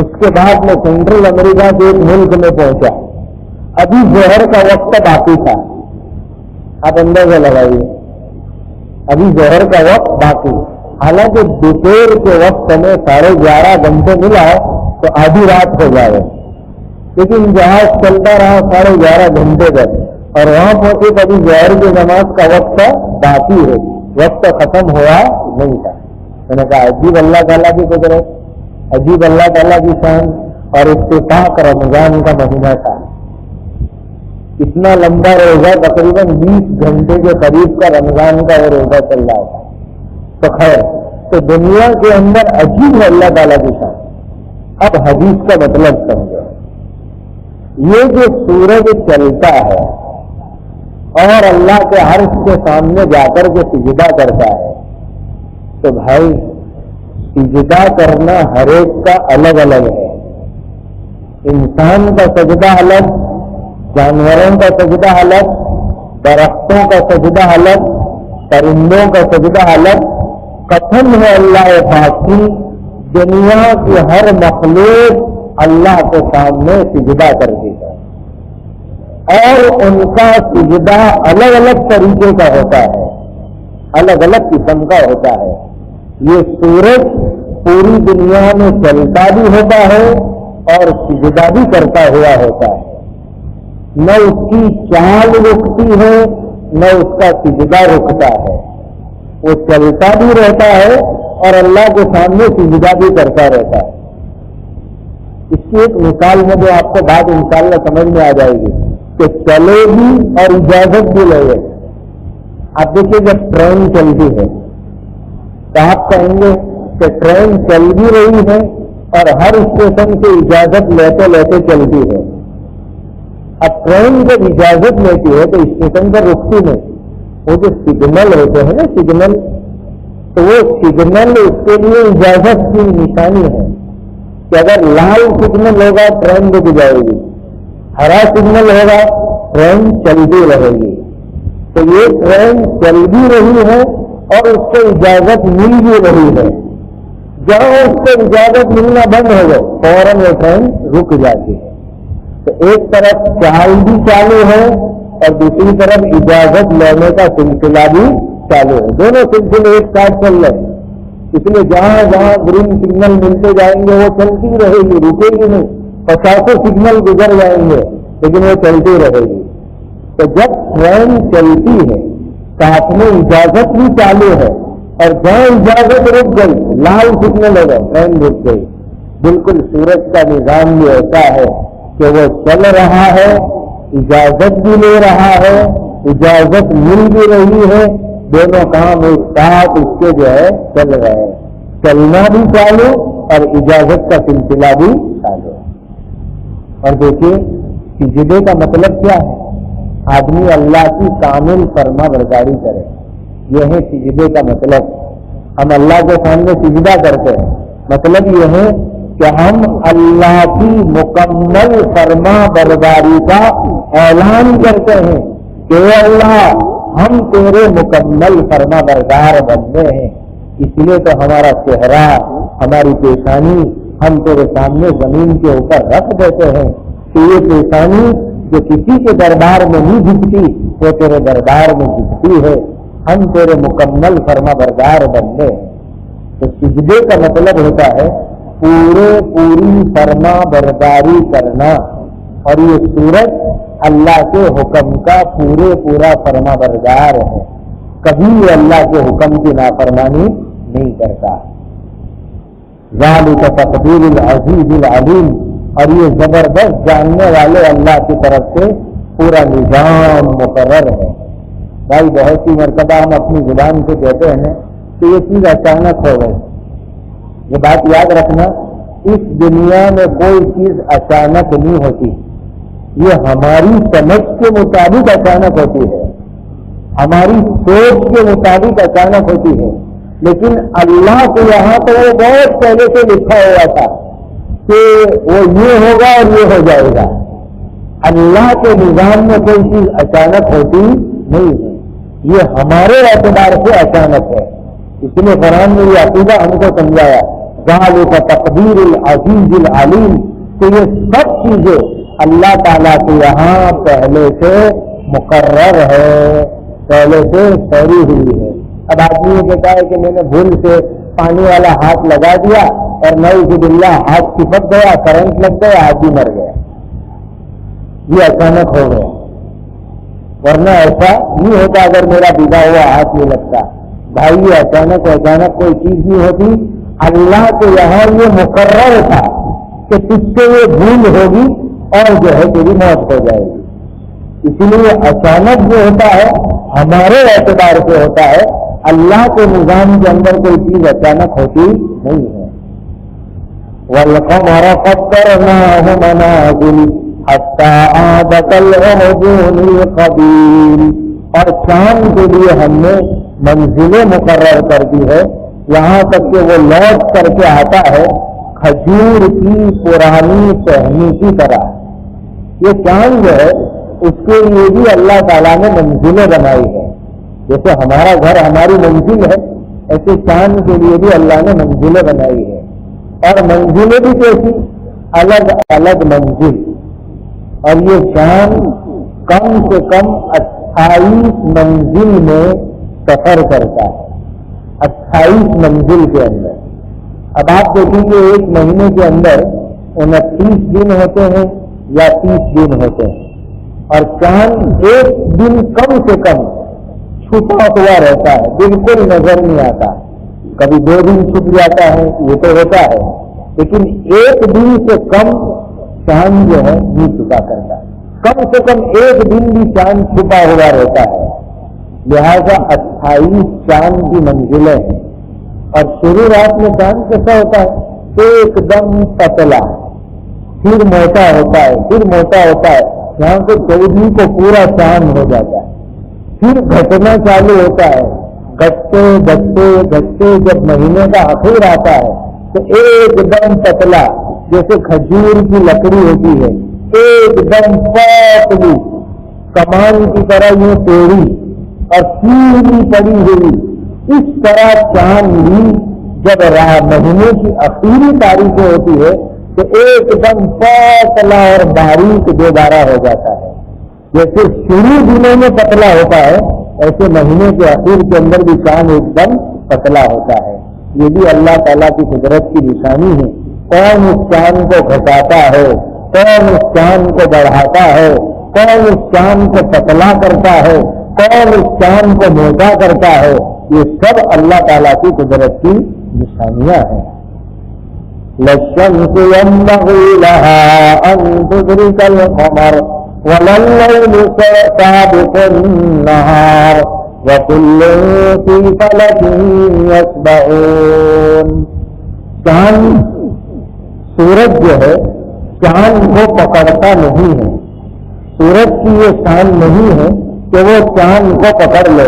اس کے بعد میں سینٹرل امریکہ کے ایک ملک میں پہنچا، ابھی ظہر کا وقت باقی تھا، آپ اندازہ لگائیے ابھی ظہر کا وقت باقی، حالانکہ دوپہر کے وقت میں 11.5 گھنٹے ملا تو آدھی رات ہو جائے، لیکن جہاز چلتا رہا 11.5 گھنٹے تک، اور وہاں پہنچے تو ابھی ظہر کی نماز کا وقت باقی ہے، وقت ختم ہوا نہیں تھا۔ میں نے کہا عجیب اللہ تعالیٰ کی قدرت، عجیب اللہ تعالیٰ کی شان، اور اتفاق رمضان کا مہینہ تھا، اتنا لمبا روزہ تقریباً 20 گھنٹے کے قریب کا رمضان کا وہ روزہ چل رہا تھا۔ تو خیر، تو دنیا کے اندر عجیب ہے اللہ تعالیٰ کی شان۔ اب حدیث کا مطلب سمجھو، یہ جو سورج چلتا ہے اور اللہ کے عرش کے سامنے جا کر کے سجدہ کرتا ہے، تو بھائی سجدہ کرنا ہر ایک کا الگ الگ ہے، انسان کا سجدہ الگ، جانوروں کا سجدہ الگ، درختوں کا سجدہ الگ، پرندوں کا سجدہ الگ۔ قسم ہے اللہ پاک کی، دنیا کی ہر مخلوق اللہ کے سامنے سجدہ کرتی ہے، اور ان کا سجدہ الگ الگ طریقے کا ہوتا ہے، الگ الگ قسم کا ہوتا ہے۔ یہ سورج پوری دنیا میں چلتا بھی ہوتا ہے اور سجدہ بھی کرتا ہوا ہوتا ہے، نہ اس کی چال رکتی ہے نہ اس کا سجدہ رکتا ہے، وہ چلتا بھی رہتا ہے اور اللہ کے سامنے سجدہ بھی کرتا رہتا ہے۔ اس کی ایک مثال میں جو آپ کو بات انشاءاللہ سمجھ میں آ جائے گی کہ چلے بھی اور اجازت بھی لے گا۔ آپ دیکھیے جب ٹرین چلتی ہے تو آپ کہیں گے کہ ٹرین چل بھی رہی ہے اور ہر اسٹیشن سے اجازت لیتے لیتے چلتی ہے۔ اب ٹرین جب اجازت لیتی ہے تو اسٹیشن پر رکتی نہیں، وہ جو سگنل ہوتے ہیں نا سگنل، تو وہ سگنل اس کے لیے اجازت کی نشانی ہے کہ اگر لال سگنل ہوگا ٹرین رک جائے گی، ہرا سگنل ہوگا ٹرین چلتی رہے گی۔ تو یہ ٹرین چل بھی رہی ہے اور اس کو اجازت مل بھی رہی ہے، جہاں اس کو اجازت ملنا بند ہو گئے فوراً وہ ٹرین رک جاتی ہے۔ تو ایک طرف چال بھی چالو ہے اور دوسری طرف اجازت لینے کا سلسلہ بھی چالو ہے، دونوں سلسلے ایک ساتھ چل رہے ہیں، اس لیے جہاں جہاں گرین سگنل ملتے جائیں گے وہ چلتی رہے گی، رکے گی نہیں، 50 سگنل گزر جائیں گے لیکن وہ چلتی رہے گی۔ تو جب ٹرین چلتی ہے ساتھ میں اجازت بھی چالو ہے، اور جہاں اجازت رک گئی لال سگنل ہو گئے ٹرین رک گئی۔ بالکل سورج کا نظام بھی ایسا ہے کہ وہ چل رہا ہے، اجازت بھی لے رہا ہے، اجازت مل بھی رہی ہے، دونوں کام ایک ساتھ اس کے جو ہے چل رہے ہیں، چلنا بھی چالو اور اجازت کا سلسلہ بھی چالو ہے۔ اور دیکھیے سجدے کا مطلب کیا ہے، آدمی اللہ کی کامل فرما برداری کرے، یہ ہے سجدے کا مطلب۔ ہم اللہ کے سامنے سجدہ کرتے ہیں، مطلب یہ ہے کہ ہم اللہ کی مکمل فرما برداری کا اعلان کرتے ہیں کہ اے اللہ ہم تیرے مکمل فرما بردار بندے ہیں، اس لیے تو ہمارا چہرہ ہماری پیشانی ہم تیرے سامنے زمین کے اوپر رکھ دیتے ہیں کہ یہ پیشانی جو کسی کے دربار میں نہیں جھکتی وہ تیرے دربار میں جھکتی ہے. ہم تیرے مکمل فرما بردار بندے. تو سجدے کا مطلب ہوتا ہے پوری فرما برداری کرنا، اور یہ سورج اللہ کے حکم کا پورا فرما بردار ہے. کبھی یہ اللہ کے حکم کی نافرمانی نہیں کرتا. ذالک تقدیر العزیز العلیم، اور یہ زبردست جاننے والے اللہ کی طرف سے پورا نظام مقرر ہے. بھائی بہت سی مرتبہ ہم اپنی زبان سے کہتے ہیں کہ یہ چیز اچانک ہو گئی. یہ بات یاد رکھنا، اس دنیا میں کوئی چیز اچانک نہیں ہوتی. یہ ہماری سمجھ کے مطابق اچانک ہوتی ہے، ہماری سوچ کے مطابق اچانک ہوتی ہے. لیکن اللہ کے یہاں تو وہ بہت پہلے سے لکھا ہوا تھا کہ وہ یہ ہوگا اور یہ ہو جائے گا. اللہ کے نظام میں کوئی چیز اچانک ہوتی نہیں ہے، یہ ہمارے اعتبار سے اچانک ہے. اس لیے قرآن نے یہ عقیدہ ہم کو سمجھایا، ذالک تقدیر العزیز العلیم، کہ یہ سب چیزیں اللہ تعالیٰ کے یہاں پہلے سے مقرر ہے، پہلے سے ٹھہری ہوئی ہے. اب آدمی یہ کہتا ہے کہ میں نے بھول سے پانی والا ہاتھ لگا دیا اور نعوذ باللہ ہاتھ چپک گیا، کرنٹ لگ گیا، آدمی مر گیا. یہ اچانک ہو گیا، ورنہ ایسا نہیں ہوتا اگر میرا بگا ہوا ہاتھ نہیں لگتا. بھائی یہ اچانک کوئی چیز نہیں ہوتی. اللہ کے یہاں یہ مقرر تھا کہ تجھ سے یہ بھول ہوگی اور جو ہے تیری موت ہو جائے گی. اسی لیے اچانک جو ہوتا ہے ہمارے اعتبار سے ہوتا ہے، اللہ کے نظام کے اندر کوئی چیز اچانک ہوتی نہیں ہے. وَالْقَمَرَ قَدَّرْنَاهُ مَنَازِلَ حَتَّى عَادَ كَالْعُرْجُونِ الْقَدِيمِ، اور چاند کے لیے ہم نے منزلیں مقرر کر دی ہے، یہاں تک کہ وہ لوٹ کر کے آتا ہے کھجور کی پرانی ٹہنی کی طرح. یہ چاند جو ہے اس کے لیے بھی اللہ تعالیٰ نے منزلیں بنائی ہے. جیسے ہمارا گھر ہماری منزل ہے، ایسے چاند کے لیے بھی اللہ نے منزلیں بنائی ہے. اور منزلیں بھی کیسی؟ الگ الگ منزل. اور یہ چاند کم سے کم 28 منزل میں سفر کرتا ہے، 28 منزل کے اندر. اب آپ دیکھیں گے ایک مہینے کے اندر 29 دن ہوتے ہیں یا 30 دن ہوتے ہیں، اور چاند ایک دن کم سے کم چھپا ہوا رہتا ہے، بالکل نظر نہیں آتا. کبھی 2 دن چھپ جاتا ہے، یہ تو ہوتا ہے، لیکن ایک دن سے کم چاند جو ہے نہیں چھپا کرتا. کم سے کم ایک دن بھی چاند چھپا ہوا رہتا ہے. لہذا 28 چاند کی منزلیں ہیں. اور شروع رات میں چاند کیسا ہوتا ہے؟ ایک دم پتلا، پھر موٹا ہوتا ہے، پھر موٹا ہوتا ہے، یہاں سے 14 کو پورا چاند ہو جاتا ہے. پھر گھٹنا چالو ہوتا ہے، گھٹتے گھٹتے گھٹتے جب مہینے کا آخر آتا ہے تو ایک دم پتلا، جیسے کھجور کی لکڑی ہوتی ہے، ایک دم پتلی کمان کی طرح یہ ٹیڑھی اور سیدھی پڑی ہوئی. اس طرح چاند بھی جب مہینے کی آخری تاریخیں ہوتی ہے تو ایک دم پتلا اور باریک دوبارہ ہو جاتا ہے. جیسے شروع دنوں میں پتلا ہوتا ہے، ایسے مہینے کے آخر کے اندر بھی چاند ایک دم پتلا ہوتا ہے. یہ بھی اللہ تعالیٰ کی قدرت کی نشانی ہے. کون اس چاند کو گھٹاتا ہے، کون اس چاند کو بڑھاتا ہے، کون اس چاند کو پتلا کرتا ہے، کون اس چاند کو موٹا کرتا ہے، یہ سب اللہ تعالیٰ کی قدرت کی نشانیاں ہیں. لَلشَّمْسِ يَنبَغِي لَهَا أَن تُدْرِكَ الْقَمَرَ وَلَا اللَّيْلُ سَابِقُ النَّهَارِ وَكُلٌّ فِي فَلَكٍ يَسْبَحُونَ. چاند، سورج جو ہے چاند کو پکڑتا نہیں ہے. سورج کی یہ شان نہیں ہے کہ وہ چاند کو پکڑ لے،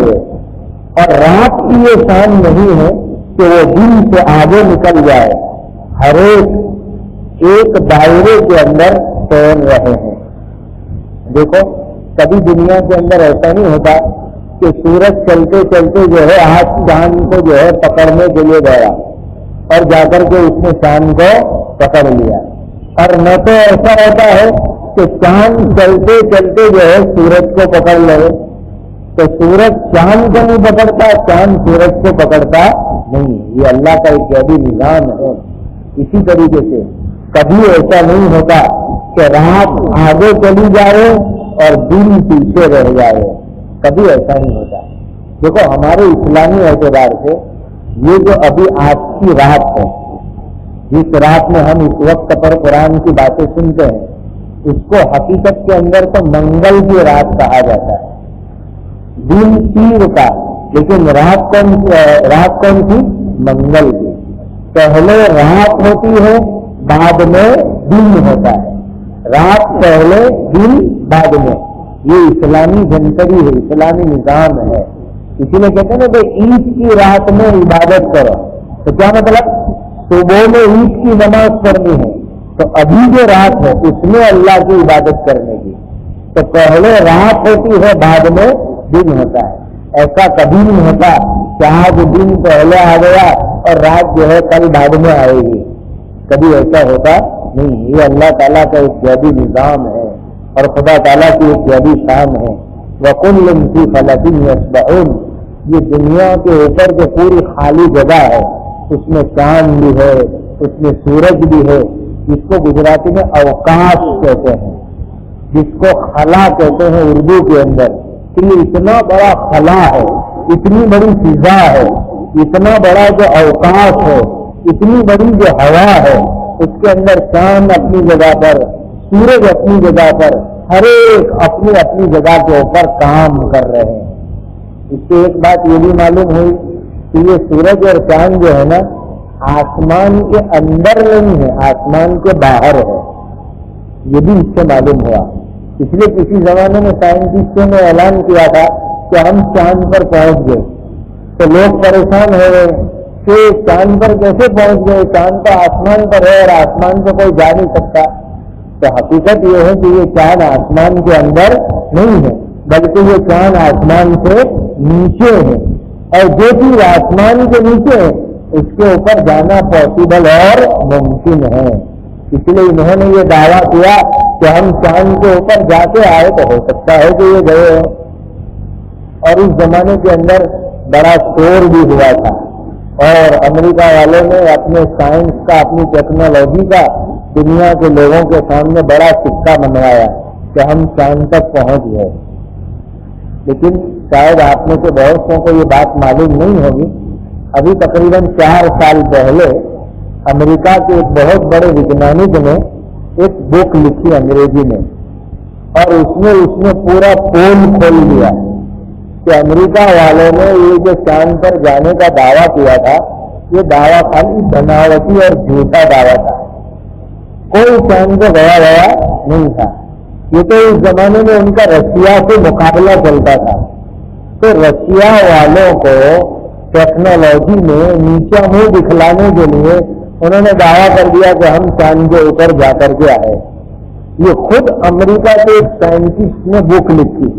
اور رات کی یہ شان نہیں ہے کہ وہ دن سے آگے نکل جائے. ہر ایک دائرے کے اندر تیر رہے ہیں. دیکھو کبھی دنیا کے اندر ایسا نہیں ہوتا کہ سورج چلتے چلتے جو ہے ہاتھ چاند کو جو ہے پکڑنے کے لیے گیا اور جا کر کے اس نے چاند کو پکڑ لیا. اور نہ تو ایسا ہوتا ہے کہ چاند چلتے چلتے جو ہے سورج کو پکڑ لے، تو سورج چاند کو نہیں پکڑتا، چاند سورج کو پکڑتا نہیں. یہ اللہ کا ایک غیبی نظام ہے. اسی طریقے سے کبھی ایسا نہیں ہوتا کہ رات آگے چلی جائے اور دن پیچھے رہ جائے، کبھی ایسا نہیں ہوتا. دیکھو ہمارے اسلامی اعتبار سے یہ جو ابھی آج کی رات ہے، جس رات میں ہم اس وقت پر قرآن کی باتیں سنتے ہیں، اس کو حقیقت کے اندر تو منگل کی رات کہا جاتا ہے، دن پیر کا، لیکن رات کون سی؟ منگل کی. پہلے رات ہوتی ہے، بعد میں دن ہوتا ہے. رات پہلے، دن بعد میں. یہ اسلامی جنتری ہے، اسلامی نظام ہے. اسی لیے کہتے ہیں نا کہ عید کی رات میں عبادت کرو. تو کیا مطلب؟ صبح میں عید کی نماز پڑھنی ہے، تو ابھی جو رات ہے اس میں اللہ کی عبادت کرنے کی. تو پہلے رات ہوتی ہے، بعد میں دن ہوتا ہے. ایسا کبھی نہیں ہوتا کہ آج دن پہلے آ گیا اور رات جو ہے کل بعد میں آئے گی. کبھی ایسا ہوتا نہیں. یہ اللہ تعالیٰ کا ایک غیبی نظام ہے اور خدا تعالیٰ کی ایک غیبی شان ہے. وَكُلٌّ فِي فَلَكٍ يَسْبَحُونَ. یہ دنیا کے اوپر جو پوری خالی جگہ ہے، اس میں چاند بھی ہے، اس میں سورج بھی ہے، جس کو گجراتی میں اوکاش کہتے ہیں، جس کو خلا کہتے ہیں اردو کے اندر. کہ یہ اتنا بڑا خلا ہے، اتنی بڑی فضا ہے، اتنا بڑا جو اوکاش ہے، اتنی بڑی جو ہوا ہے، اس کے اندر چاند اپنی جگہ پر، سورج اپنی جگہ پر، ہر ایک اپنی اپنی جگہ کے اوپر کام کر رہے ہیں. اس سے ایک بات یہ بھی معلوم ہوئی کہ یہ سورج اور چاند جو ہے نا، آسمان کے اندر نہیں ہے، آسمان کے باہر ہے. یہ بھی اس سے معلوم ہوا. اس لیے کسی زمانے میں سائنٹسٹوں نے اعلان کیا تھا کہ ہم چاند پر پہنچ گئے، تو لوگ پریشان ہو گئے کہ چاند پر کیسے پہنچ گئے، چاند تو آسمان پر ہے اور آسمان پہ کوئی جا نہیں سکتا. تو حقیقت یہ ہے کہ یہ چاند آسمان کے اندر نہیں ہے، بلکہ یہ چاند آسمان سے نیچے ہے، اور جو چیز آسمان کے نیچے ہے اس کے اوپر جانا پاسبل اور ممکن ہے. اس لیے انہوں نے یہ دعویٰ کیا کہ ہم چاند کے اوپر جا کے آئے، تو ہو سکتا ہے کہ یہ گئے ہوں. اور اس زمانے کے اندر بڑا شور بھی ہوا تھا، اور امریکہ والوں نے اپنے سائنس کا، اپنی ٹیکنالوجی کا دنیا کے لوگوں کے سامنے بڑا سکہ منوایا کہ ہم چاند تک پہنچ گئے. لیکن شاید آپ میں سے بہت سو کو یہ بات معلوم نہیں ہوگی. ابھی تقریباً 4 سال پہلے امریکہ کے ایک بہت بڑے ویگنانک نے ایک بک لکھی انگریزی میں، اور اس نے پورا پول کھول دیا کہ امریکہ والوں نے یہ جو چاند پر جانے کا دعویٰ کیا تھا، یہ دعویٰ خالی بناوٹی اور جھوٹا دعویٰ تھا. کوئی چاند کو گیا نہیں تھا. یہ تو اس زمانے میں ان کا رشیا سے مقابلہ چلتا تھا. تو رشیا والوں کو ٹیکنالوجی میں نیچا منہ دکھلانے کے لیے انہوں نے دعویٰ کر دیا کہ ہم چاند کے اوپر جا کر کے آئے. یہ خود امریکہ کے ایک سائنٹسٹ نے بک لکھی،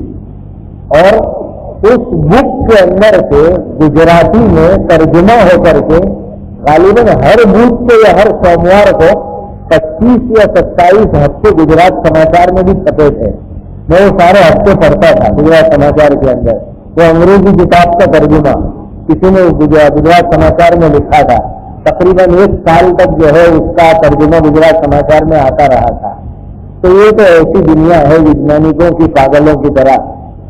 اور اس بک کے اندر سے گجراتی میں ترجمہ ہو کر کے غالباً ہر بدھ کو یا ہر سوموار کو 25 یا 27 ہفتے گجرات سماچار میں بھی چھپے تھے. میں وہ سارے ہفتے پڑھتا تھا گجرات سماچار کے اندر. وہ انگریزی کتاب کا ترجمہ کسی نے گجرات سماچار میں لکھا تھا. تقریباً 1 سال تک جو ہے اس کا ترجمہ گجرات سماچار میں آتا رہا تھا. تو یہ تو ایسی دنیا ہے ویگنانکوں کی، پاگلوں کی طرح،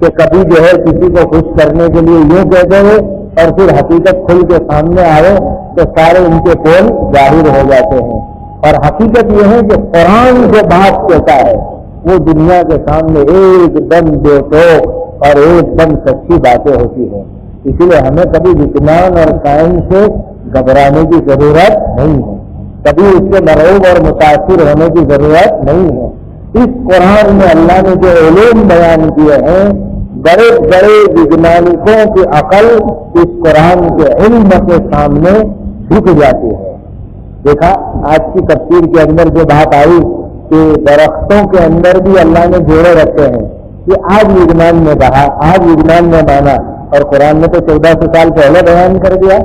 کہ کبھی جو ہے کسی کو خوش کرنے کے لیے یوں کہتے ہوئے اور پھر حقیقت کھل کے سامنے آئے تو سارے ان کے پول ظاہر ہو جاتے ہیں. اور حقیقت یہ ہے کہ قرآن جو بات کہتا ہے وہ دنیا کے سامنے ایک دم بے توق اور ایک دم سچی باتیں ہوتی ہیں. اسی لیے ہمیں کبھی وجدان اور سائنس سے گھبرانے کی ضرورت نہیں ہے، کبھی اس سے مرعوب اور متاثر ہونے کی ضرورت نہیں ہے. اس قرآن میں اللہ نے جو علوم بیان کیے ہیں، بڑے بڑے ویگنانکوں کی عقل اس قرآن کے علم کے سامنے جھک جاتی ہے. دیکھا آج کی تفسیر کے اندر جو بات آئی کہ درختوں کے اندر بھی اللہ نے جوڑے رکھے ہیں، یہ آج وجدان نے کہا، آج وجدان نے مانا، اور قرآن نے تو 1400 سال پہلے بیان کر دیا.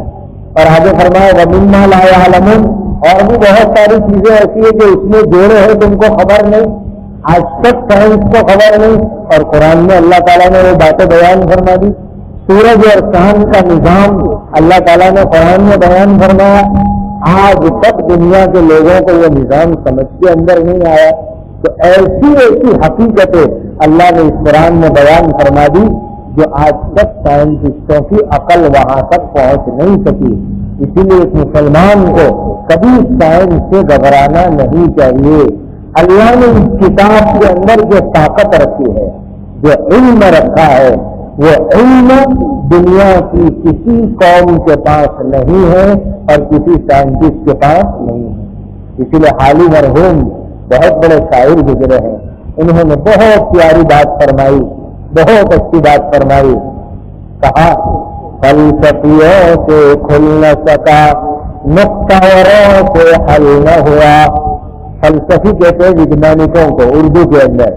اور آگے فرمایا وَمِمَّا لَا يَعْلَمُونَ، اور بھی بہت ساری چیزیں ایسی ہیں کہ اس میں جوڑے ہیں تم کو خبر نہیں. آج تک سائنس کو خبر نہیں، اور قرآن میں اللہ تعالیٰ نے وہ باتیں بیان فرما دی. سورج اور چاند کا نظام اللہ تعالیٰ نے قرآن میں بیان فرمایا. آج تک دنیا کے لوگوں کو وہ نظام سمجھ کے اندر نہیں آیا. تو ایسی ایسی حقیقتیں اللہ نے اس قرآن میں بیان فرما دی جو آج تک سائنٹسٹوں کی عقل وہاں تک پہنچ نہیں سکی. اسی لیے ایک مسلمان کو کبھی سائنس سے گھبرانا نہیں چاہیے. اللہ نے اس کتاب کے اندر جو طاقت رکھی ہے، جو علم رکھا ہے، وہ علم دنیا کی کسی قوم کے پاس نہیں ہے اور کسی سائنٹسٹ کے پاس نہیں ہے. اسی لیے حالی مرحوم بہت بڑے شاعر گزرے ہیں، انہوں نے بہت پیاری بات فرمائی، بہت اچھی بات فرمائی. کہا فلسفیوں سے کھل نہ سکا، مختاروں سے حل نہ ہوا. فلسفی کہتے ہیں ویگنانکوں کو اردو کے اندر.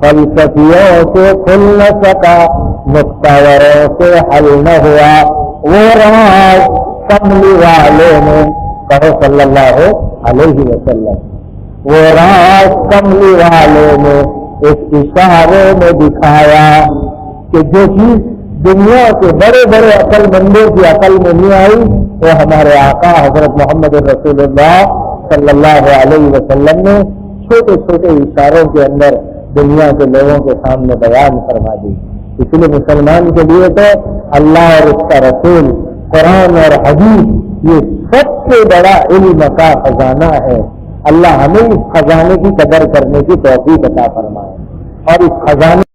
فلسفیوں سے کھل نہ سکا، مختاروں سے حل نہ ہوا. وہ راز کملی والوں نے، کہو صلی اللہ علیہ وسلم، وہ راز کملی والوں نے ایک اشارے میں دکھایا کہ جو چیز دنیا کے بڑے بڑے عقل مندوں کی عقل میں نہیں آئی، وہ ہمارے آقا حضرت محمد رسول اللہ صلی اللہ علیہ وسلم نے چھوٹے چھوٹے اشاروں کے اندر دنیا کے لوگوں کے سامنے بیان فرما دی. اس لیے مسلمان کے لیے تو اللہ اور اس کا رسول، قرآن اور حدیث یہ سب سے بڑا علم کا خزانہ ہے. اللہ ہمیں اس خزانے کی قدر کرنے کی توفیق عطا فرمائے اور اس خزانے